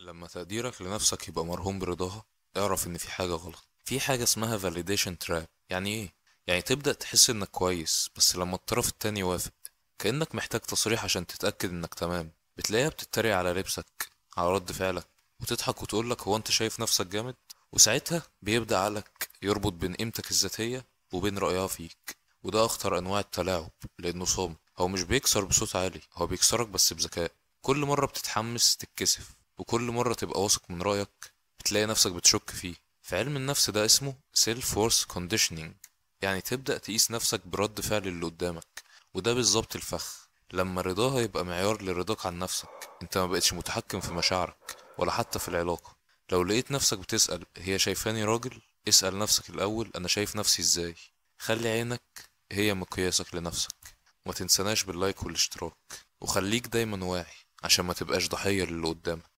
لما تقديرك لنفسك يبقى مرهون برضاها، اعرف ان في حاجة غلط. في حاجة اسمها validation trap. يعني ايه؟ يعني تبدأ تحس انك كويس بس لما الطرف التاني يوافق، كأنك محتاج تصريح عشان تتأكد انك تمام. بتلاقيها بتتريق على لبسك، على رد فعلك، وتضحك وتقولك هو انت شايف نفسك جامد. وساعتها بيبدأ عقلك يربط بين قيمتك الذاتية وبين رأيها فيك. وده أخطر أنواع التلاعب، لأنه صامت. هو مش بيكسر بصوت عالي، هو بيكسرك بس بذكاء. كل مرة بتتحمس تتكسف، وكل مرة تبقى واثق من رأيك بتلاقي نفسك بتشك فيه. في علم النفس ده اسمه self worth conditioning. يعني تبدأ تقيس نفسك برد فعل اللي قدامك. وده بالظبط الفخ. لما رضاها يبقى معيار لرضاك عن نفسك، انت ما بقتش متحكم في مشاعرك ولا حتى في العلاقة. لو لقيت نفسك بتسأل هي شايفاني راجل، اسأل نفسك الأول أنا شايف نفسي ازاي. خلي عينك هي مقياسك لنفسك. وما تنسناش باللايك والاشتراك، وخليك دايما واعي عشان ما تبقاش ضحية للي قدامك.